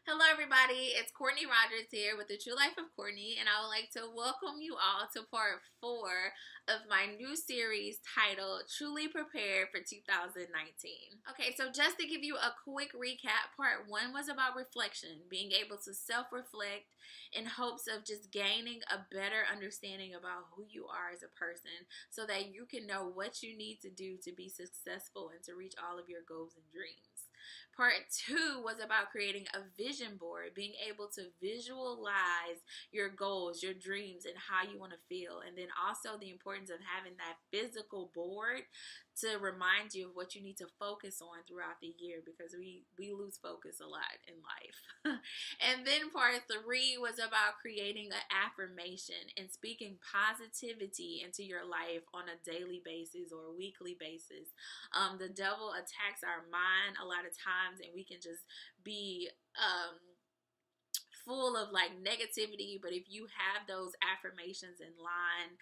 Hello, everybody. It's Courtney Rogers here with the True Life of Courtney, and I would like to welcome you all to part 4 of my new series titled Truly Prepared for 2019. Okay, so just to give you a quick recap, part 1 was about reflection, being able to self-reflect in hopes of just gaining a better understanding about who you are as a person so that you can know what you need to do to be successful and to reach all of your goals and dreams. Part 2 was about creating a vision board, being able to visualize your goals, your dreams, and how you want to feel. And then also the importance of having that physical board to remind you of what you need to focus on throughout the year, because we lose focus a lot in life. And then part 3 was about creating an affirmation and speaking positivity into your life on a daily basis or weekly basis. The devil attacks our mind a lot of times, and we can just be full of like negativity. But if you have those affirmations in line,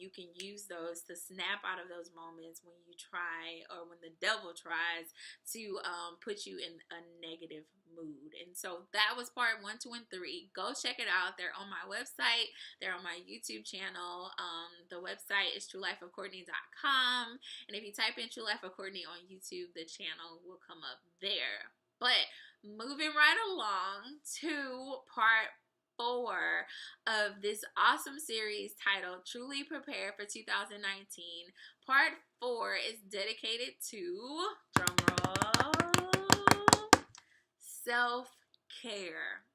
you can use those to snap out of those moments when you try, or when the devil tries to put you in a negative mood. And so that was part 1, 2, and 3. Go check it out. They're on my website. They're on my YouTube channel. The website is truelifeofcourtney.com. And if you type in True Life of Courtney on YouTube, the channel will come up there. But moving right along to part 4 of this awesome series titled Truly Prepare for 2019. Part 4 is dedicated to, drumroll, self-care.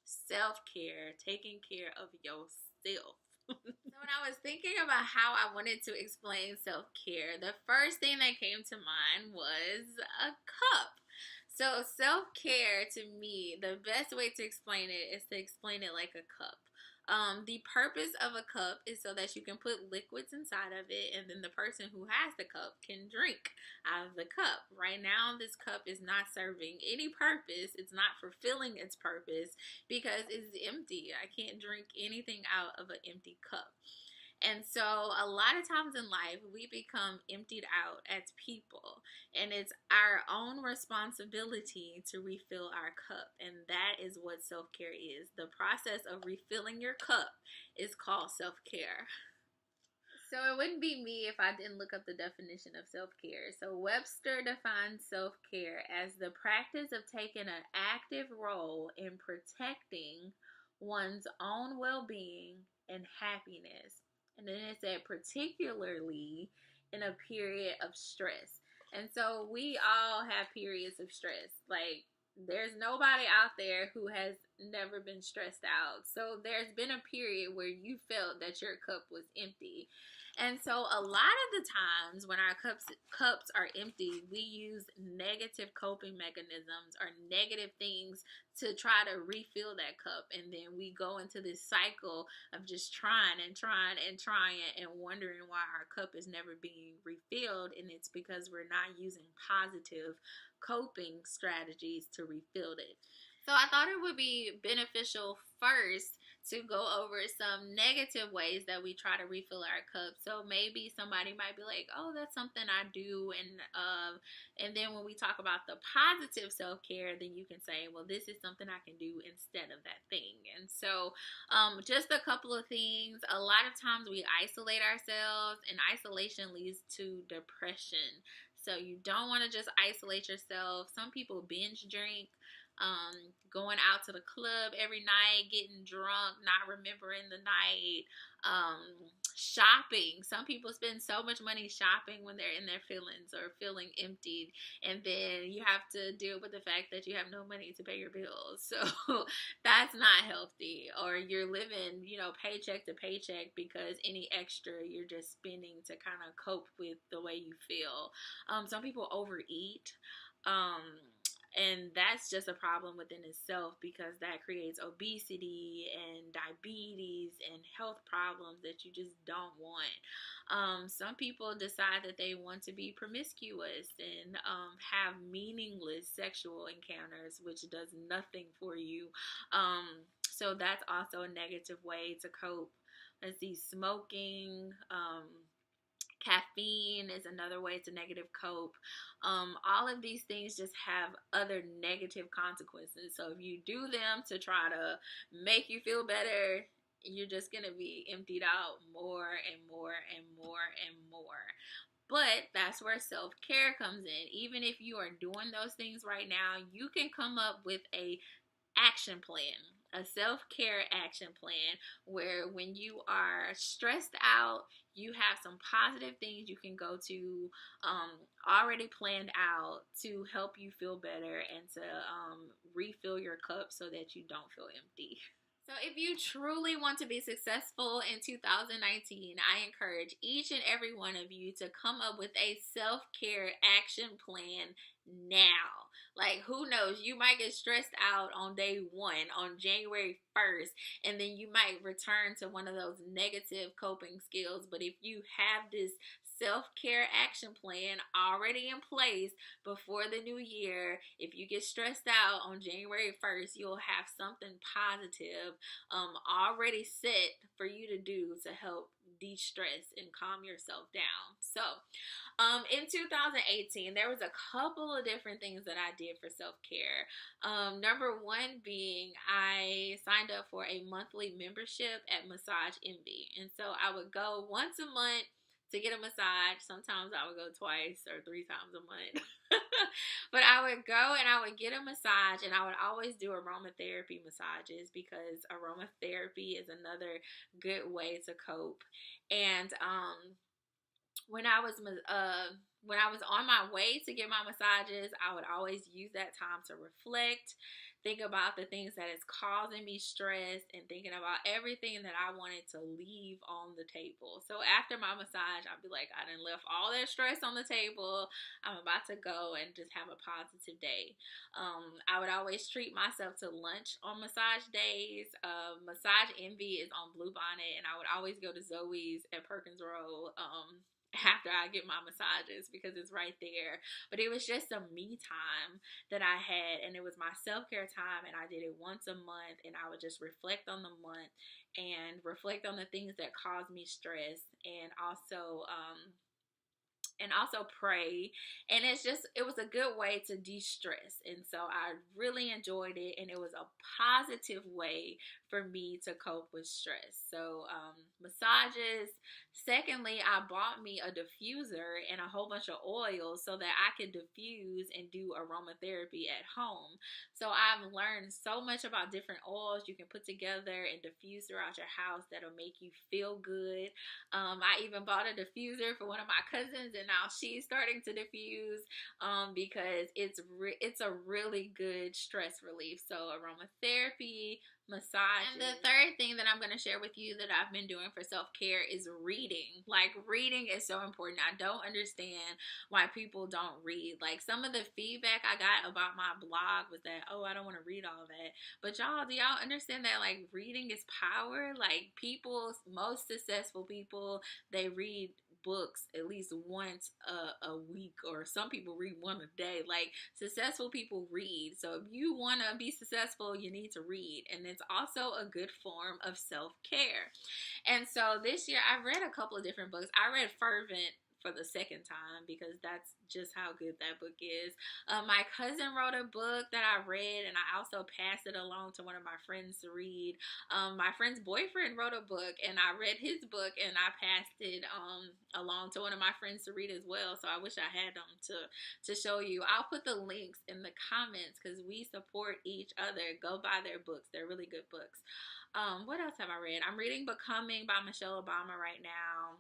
Self-care, taking care of yourself. So when I was thinking about how I wanted to explain self-care, the first thing that came to mind was a cup. So self-care, to me, the best way to explain it is to explain it like a cup. The purpose of a cup is so that you can put liquids inside of it, and then the person who has the cup can drink out of the cup. Right now, this cup is not serving any purpose. It's not fulfilling its purpose because it's empty. I can't drink anything out of an empty cup. And so a lot of times in life, we become emptied out as people, and it's our own responsibility to refill our cup. And that is what self-care is. The process of refilling your cup is called self-care. So it wouldn't be me if I didn't look up the definition of self-care. So Webster defines self-care as the practice of taking an active role in protecting one's own well-being and happiness. And then it said particularly in a period of stress. And so we all have periods of stress. Like, there's nobody out there who has never been stressed out. So there's been a period where you felt that your cup was empty. And so a lot of the times when our cups are empty, we use negative coping mechanisms or negative things to try to refill that cup. And then we go into this cycle of just trying and trying and trying and wondering why our cup is never being refilled. And it's because we're not using positive coping strategies to refill it. So I thought it would be beneficial first to go over some negative ways that we try to refill our cup. So maybe somebody might be like, oh, that's something I do. And then when we talk about the positive self-care, then you can say, well, this is something I can do instead of that thing. And so just a couple of things. A lot of times we isolate ourselves, and isolation leads to depression. So you don't want to just isolate yourself. Some people binge drink. Going out to the club every night, getting drunk, not remembering the night, shopping. Some people spend so much money shopping when they're in their feelings or feeling emptied, and then you have to deal with the fact that you have no money to pay your bills. So that's not healthy. Or you're living, paycheck to paycheck because any extra you're just spending to kind of cope with the way you feel. Some people overeat. And that's just a problem within itself, because that creates obesity and diabetes and health problems that you just don't want. Some people decide that they want to be promiscuous and have meaningless sexual encounters, which does nothing for you. So that's also a negative way to cope. Let's see, smoking, Caffeine is another way to negative cope. All of these things just have other negative consequences. So if you do them to try to make you feel better, you're just going to be emptied out more and more and more and more. But that's where self-care comes in. Even if you are doing those things right now, you can come up with a action plan, a self-care action plan, where when you are stressed out, you have some positive things you can go to, already planned out to help you feel better and to refill your cup so that you don't feel empty. So if you truly want to be successful in 2019, I encourage each and every one of you to come up with a self-care action plan now. Like, who knows, you might get stressed out on day one, on January 1st, and then you might return to one of those negative coping skills. But if you have this self-care action plan already in place before the new year, if you get stressed out on January 1st, you'll have something positive already set for you to do to help de-stress and calm yourself down. So in 2018, there was a couple of different things that I did for self-care. Number one being, I signed up for a monthly membership at Massage Envy. And so I would go once a month to get a massage. Sometimes I would go twice or 3 times a month. But I would go and I would get a massage, and I would always do aromatherapy massages because aromatherapy is another good way to cope. And when I was on my way to get my massages, I would always use that time to reflect, think about the things that is causing me stress, and thinking about everything that I wanted to leave on the table. So after my massage, I'd be like, I done left all that stress on the table. I'm about to go and just have a positive day. I would always treat myself to lunch on massage days. Massage Envy is on Bluebonnet, and I would always go to Zoe's at Perkins Road after I get my massages because it's right there. But it was just some me time that I had, and it was my self-care time, and I did it once a month, and I would just reflect on the month and reflect on the things that caused me stress, and also pray. And it was a good way to de-stress. And so I really enjoyed it, and it was a positive way for me to cope with stress. So massages. Secondly, I bought me a diffuser and a whole bunch of oils so that I could diffuse and do aromatherapy at home. So I've learned so much about different oils you can put together and diffuse throughout your house that'll make you feel good. I even bought a diffuser for one of my cousins, and now she's starting to diffuse because it's a really good stress relief. So aromatherapy, massage. And the third thing that I'm going to share with you that I've been doing for self-care is reading. Like, reading is so important. I don't understand why people don't read. Like, some of the feedback I got about my blog was that, oh, I don't want to read all that. But y'all, do y'all understand that, like, reading is power? Like, most successful people, they read books at least once a week, or some people read one a day. Like, successful people read. So if you want to be successful, you need to read. And it's also a good form of self-care. And so this year I read a couple of different books. I read Fervent for the second time because that's just how good that book is. My cousin wrote a book that I read, and I also passed it along to one of my friends to read. My friend's boyfriend wrote a book, and I read his book, and I passed it along to one of my friends to read as well. So I wish I had them to show you. I'll put the links in the comments because we support each other. Go buy their books. They're really good books. What else have I read? I'm reading Becoming by Michelle Obama right now.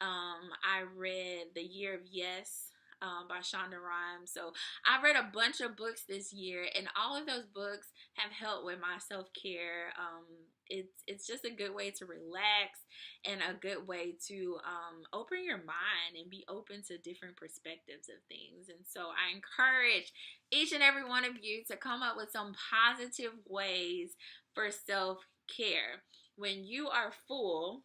I read The Year of Yes by Shonda Rhimes. So I read a bunch of books this year, and all of those books have helped with my self-care. It's just a good way to relax and a good way to open your mind and be open to different perspectives of things. And so I encourage each and every one of you to come up with some positive ways for self-care. When you are full,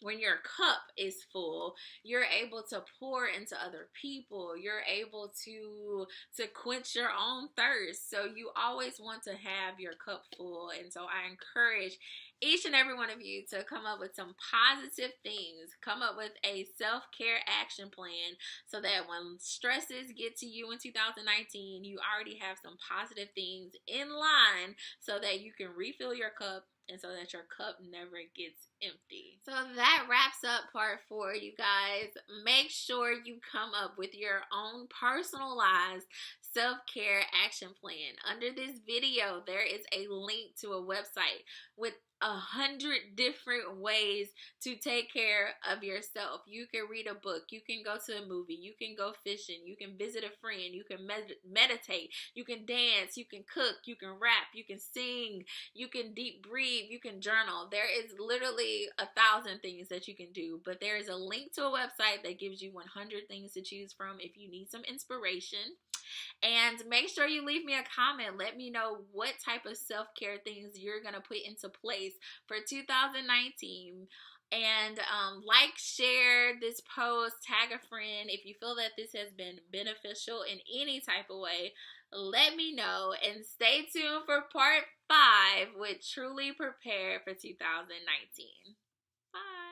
when your cup is full, you're able to pour into other people. You're able to quench your own thirst. So you always want to have your cup full. And so I encourage each and every one of you to come up with some positive things. Come up with a self-care action plan so that when stresses get to you in 2019, you already have some positive things in line so that you can refill your cup and so that your cup never gets empty. So that wraps up part 4, you guys. Make sure you come up with your own personalized self-care action plan. Under this video, there is a link to a website with 100 different ways to take care of yourself. You can read a book, you can go to a movie, you can go fishing, you can visit a friend, you can meditate, you can dance, you can cook, you can rap, you can sing, you can deep breathe, you can journal. There is literally 1,000 things that you can do, but there is a link to a website that gives you 100 things to choose from if you need some inspiration. And make sure you leave me a comment. Let me know what type of self-care things you're going to put into place for 2019. And like, share this post, tag a friend. If you feel that this has been beneficial in any type of way, let me know. And stay tuned for part 5 with Truly Prepare for 2019. Bye.